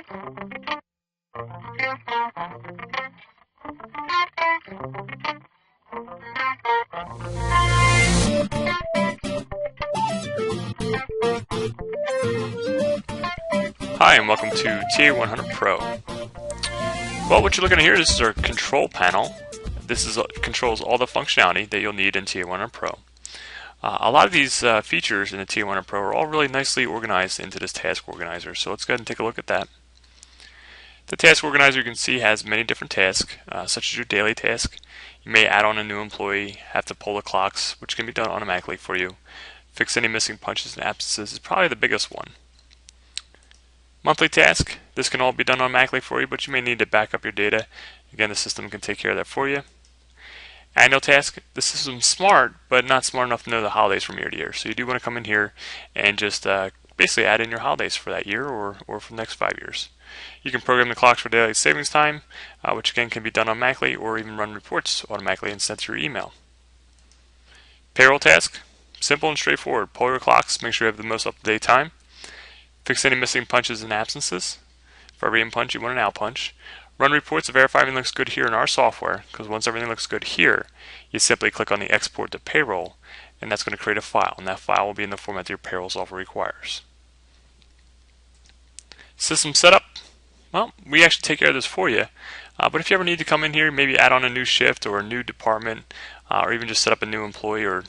Hi and welcome to ta100pro. Well, what you're looking at here, this is our control panel. This controls all the functionality that you'll need in ta100pro. A lot of these features in the ta100pro are all really nicely organized into this task organizer. So let's go ahead and take a look at that. The task organizer, you can see, has many different tasks, such as your daily task. You may add on a new employee, have to pull the clocks, which can be done automatically for you. Fix any missing punches and absences is probably the biggest one. Monthly task, this can all be done automatically for you, but you may need to back up your data. Again, the system can take care of that for you. Annual task, the system's smart, but not smart enough to know the holidays from year to year. So you do want to come in here and just basically add in your holidays for that year or for the next 5 years. You can program the clocks for daylight savings time, which again can be done automatically, or even run reports automatically and sent to your email. Payroll task, simple and straightforward. Pull your clocks, make sure you have the most up-to-date time. Fix any missing punches and absences. For every in punch, you want an out punch. Run reports to verify everything looks good here in our software, because once everything looks good here, you simply click on the export to payroll, and that's going to create a file, and that file will be in the format that your payroll software requires. System setup, well, we actually take care of this for you, but if you ever need to come in here, maybe add on a new shift or a new department, or even just set up a new employee or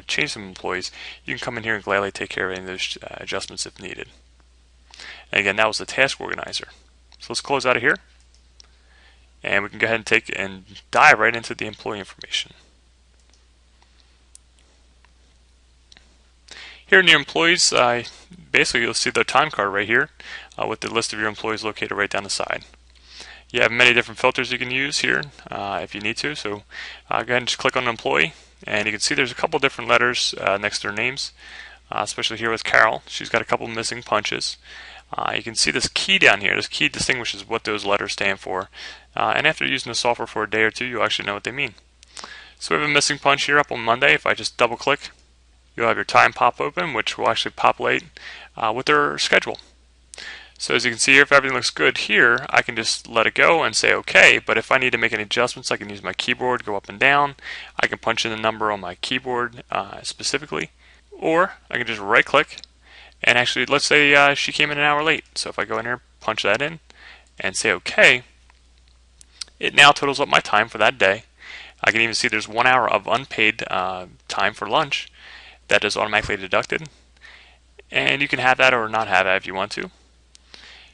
change some employees, you can come in here and gladly take care of any of those adjustments if needed. And again, that was the task organizer. So let's close out of here, and we can go ahead and take and dive right into the employee information. Here in your employees, basically you'll see the time card right here with the list of your employees located right down the side. You have many different filters you can use here if you need to. So go ahead and just click on employee, and you can see there's a couple different letters next to their names, especially here with Carol. She's got a couple missing punches. You can see this key down here. This key distinguishes what those letters stand for, and after using the software for a day or two, you'll actually know what they mean. So we have a missing punch here up on Monday. If I just double click, you'll have your time pop open, which will actually populate with their schedule. So as you can see here, if everything looks good here, I can just let it go and say OK, but if I need to make any adjustments, I can use my keyboard, go up and down. I can punch in the number on my keyboard specifically, or I can just right click. And actually, let's say she came in an hour late. So if I go in here, punch that in, and say OK, it now totals up my time for that day. I can even see there's 1 hour of unpaid time for lunch that is automatically deducted. And you can have that or not have that if you want to.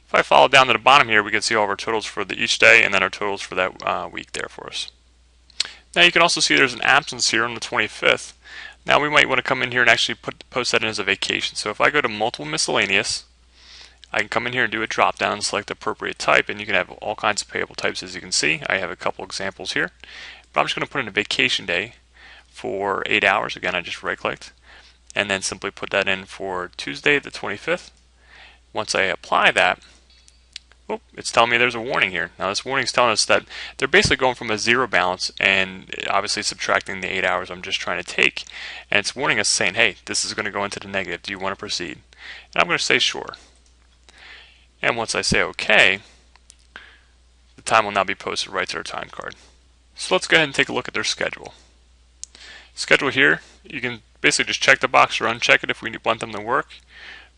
If I follow down to the bottom here, we can see all of our totals for each day and then our totals for that week there for us. Now you can also see there's an absence here on the 25th. Now we might want to come in here and actually post that in as a vacation. So if I go to multiple miscellaneous, I can come in here and do a drop down and select the appropriate type, and you can have all kinds of payable types. As you can see, I have a couple examples here, but I'm just going to put in a vacation day for 8 hours. Again, I just right clicked and then simply put that in for Tuesday the 25th. Once I apply that, it's telling me there's a warning here. Now this warning is telling us that they're basically going from a zero balance and obviously subtracting the 8 hours I'm just trying to take. And it's warning us saying, hey, this is going to go into the negative. Do you want to proceed? And I'm going to say sure. And once I say OK, the time will now be posted right to their time card. So let's go ahead and take a look at their schedule. Schedule here, you can basically just check the box or uncheck it if we want them to work.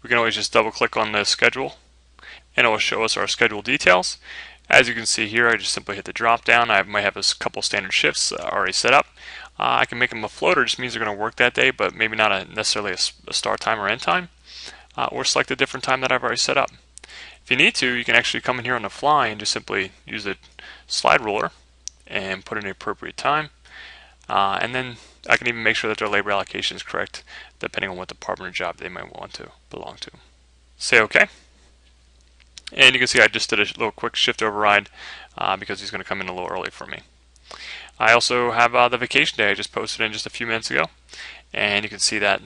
We can always just double click on the schedule, and it will show us our schedule details. As you can see here, I just simply hit the drop down. I might have a couple standard shifts already set up. I can make them a floater, just means they're going to work that day, but maybe not necessarily a start time or end time, or select a different time that I've already set up. If you need to, you can actually come in here on the fly and just simply use the slide ruler and put in the appropriate time, and then I can even make sure that their labor allocation is correct depending on what department or job they might want to belong to. Say OK. And you can see I just did a little quick shift override because he's going to come in a little early for me. I also have the vacation day I just posted in just a few minutes ago, and you can see that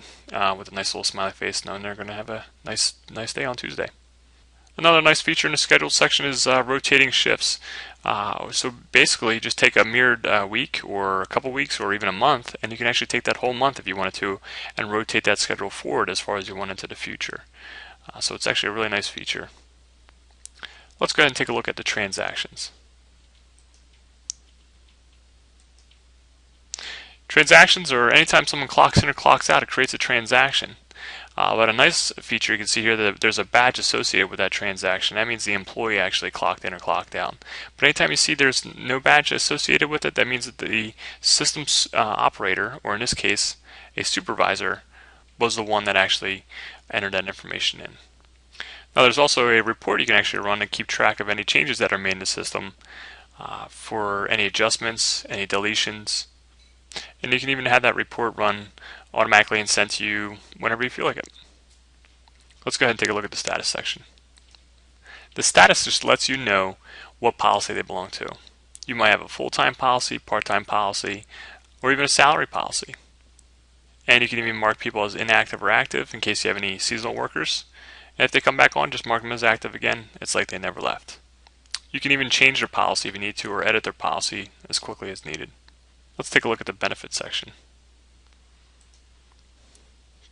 with a nice little smiley face, knowing they're going to have a nice day on Tuesday. Another nice feature in the scheduled section is rotating shifts. So basically, you just take a mirrored week or a couple weeks or even a month, and you can actually take that whole month if you wanted to and rotate that schedule forward as far as you want into the future. So it's actually a really nice feature. Let's go ahead and take a look at the transactions. Transactions are anytime someone clocks in or clocks out, it creates a transaction. But a nice feature you can see here that there's a badge associated with that transaction. That means the employee actually clocked in or clocked out. But anytime you see there's no badge associated with it, that means that the system's operator, or in this case, a supervisor, was the one that actually entered that information in. Now there's also a report you can actually run and keep track of any changes that are made in the system for any adjustments, any deletions, and you can even have that report run automatically and sent to you whenever you feel like it. Let's go ahead and take a look at the status section. The status just lets you know what policy they belong to. You might have a full-time policy, part-time policy, or even a salary policy. And you can even mark people as inactive or active in case you have any seasonal workers. And if they come back on, just mark them as active again. It's like they never left. You can even change their policy if you need to, or edit their policy as quickly as needed. Let's take a look at the benefits section.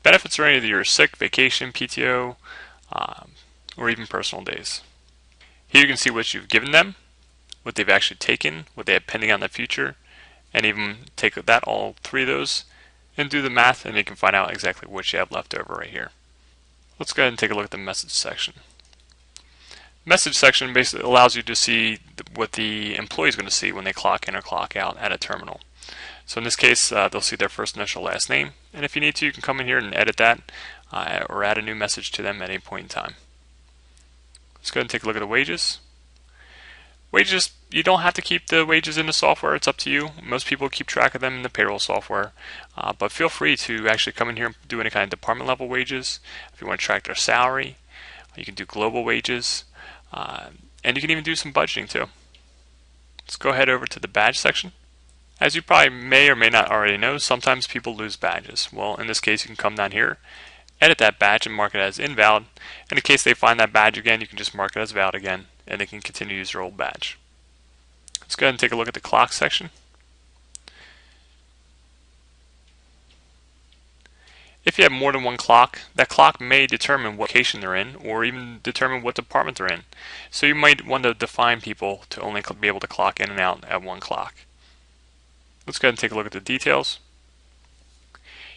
Benefits are either your sick, vacation, PTO, or even personal days. Here you can see what you've given them, what they've actually taken, what they have pending on the future, and even take that, all three of those, and do the math, and you can find out exactly what you have left over right here. Let's go ahead and take a look at the message section. Message section basically allows you to see what the employee is going to see when they clock in or clock out at a terminal. So in this case, they'll see their first initial last name, and if you need to, you can come in here and edit that or add a new message to them at any point in time. Let's go ahead and take a look at the wages. Wages, you don't have to keep the wages in the software, it's up to you. Most people keep track of them in the payroll software, but feel free to actually come in here and do any kind of department level wages. If you want to track their salary, you can do global wages, and you can even do some budgeting too. Let's go ahead over to the badge section. As you probably may or may not already know, sometimes people lose badges. Well, in this case, you can come down here, edit that badge and mark it as invalid. And in case they find that badge again, you can just mark it as valid again, and they can continue to use their old badge. Let's go ahead and take a look at the clock section. If you have more than one clock, that clock may determine what location they're in, or even determine what department they're in. So you might want to define people to only be able to clock in and out at one clock. Let's go ahead and take a look at the details.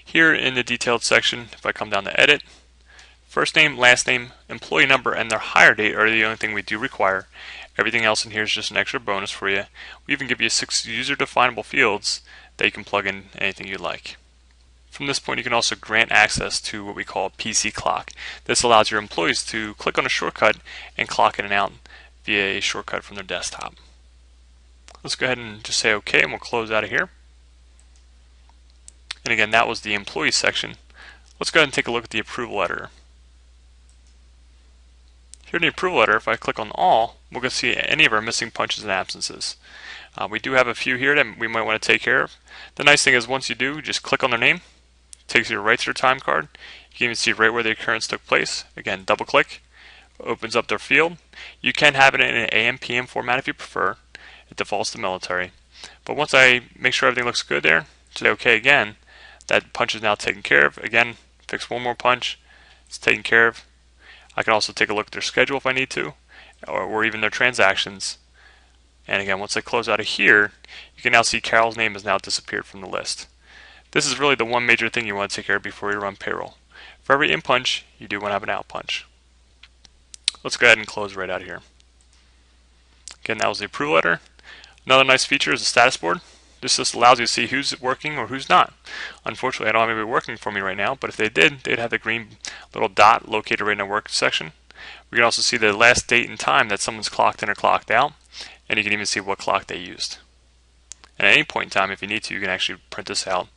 Here in the detailed section, if I come down to edit, first name, last name, employee number, and their hire date are the only thing we do require. Everything else in here is just an extra bonus for you. We even give you 6 user definable fields that you can plug in anything you like. From this point, you can also grant access to what we call PC clock. This allows your employees to click on a shortcut and clock in and out via a shortcut from their desktop. Let's go ahead and just say OK, and we'll close out of here. And again, that was the employee section. Let's go ahead and take a look at the approval letter. Here in the approval letter, if I click on all, we're going to see any of our missing punches and absences. We do have a few here that we might want to take care of. The nice thing is once you do, just click on their name. It takes you right to their time card. You can even see right where the occurrence took place. Again, double click, opens up their field. You can have it in an AM/PM format if you prefer. It defaults to military. But once I make sure everything looks good there, say OK again, that punch is now taken care of. Again, fix one more punch, it's taken care of. I can also take a look at their schedule if I need to, or even their transactions. And again, once I close out of here, you can now see Carol's name has now disappeared from the list. This is really the one major thing you want to take care of before you run payroll. For every in punch, you do want to have an out punch. Let's go ahead and close right out of here. Again, that was the approval letter. Another nice feature is the status board. This just allows you to see who's working or who's not. Unfortunately, I don't have anybody working for me right now, but if they did, they'd have the green little dot located right in the work section. We can also see the last date and time that someone's clocked in or clocked out, and you can even see what clock they used. And at any point in time, if you need to, you can actually print this out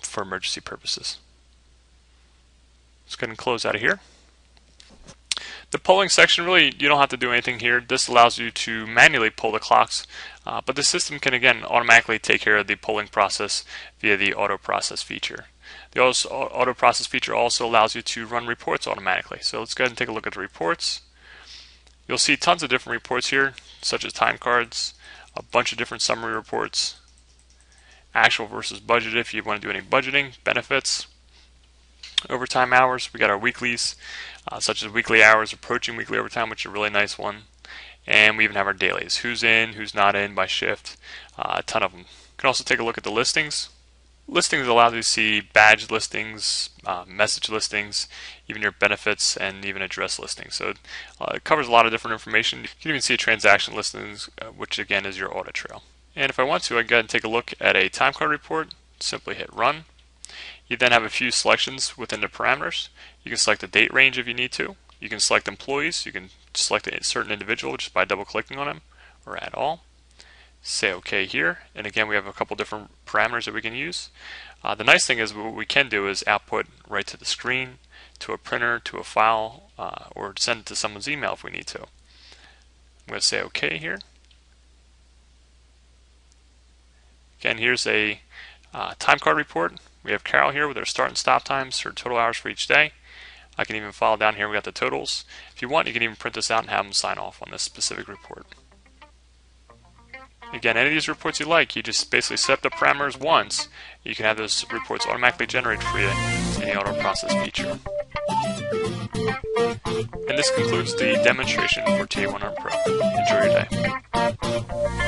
for emergency purposes. Let's go ahead and close out of here. The polling section, really, you don't have to do anything here. This allows you to manually pull the clocks, but the system can, again, automatically take care of the polling process via the auto process feature. The auto process feature also allows you to run reports automatically. So let's go ahead and take a look at the reports. You'll see tons of different reports here, such as time cards, a bunch of different summary reports, actual versus budget if you want to do any budgeting, benefits, overtime hours. We got our weeklies, such as weekly hours, approaching weekly overtime, which is a really nice one. And we even have our dailies, who's in, who's not in by shift, a ton of them. You can also take a look at the listings. Listings allows you to see badge listings, message listings, even your benefits, and even address listings. So it covers a lot of different information. You can even see transaction listings, which again is your audit trail. And if I want to, I can go ahead and take a look at a time card report. Simply hit run. You then have a few selections within the parameters. You can select the date range if you need to. You can select employees. You can select a certain individual just by double clicking on them, or add all. Say OK here, and again we have a couple different parameters that we can use. The nice thing is what we can do is output right to the screen, to a printer, to a file, or send it to someone's email if we need to. I'm going to say OK here. Again, here's a time card report. We have Carol here with her start and stop times, her total hours for each day. I can even follow down here, we got the totals. If you want, you can even print this out and have them sign off on this specific report. Again, any of these reports you like, you just basically set up the parameters once. You can have those reports automatically generated for you in the auto process feature. And this concludes the demonstration for ta100pro. Enjoy your day.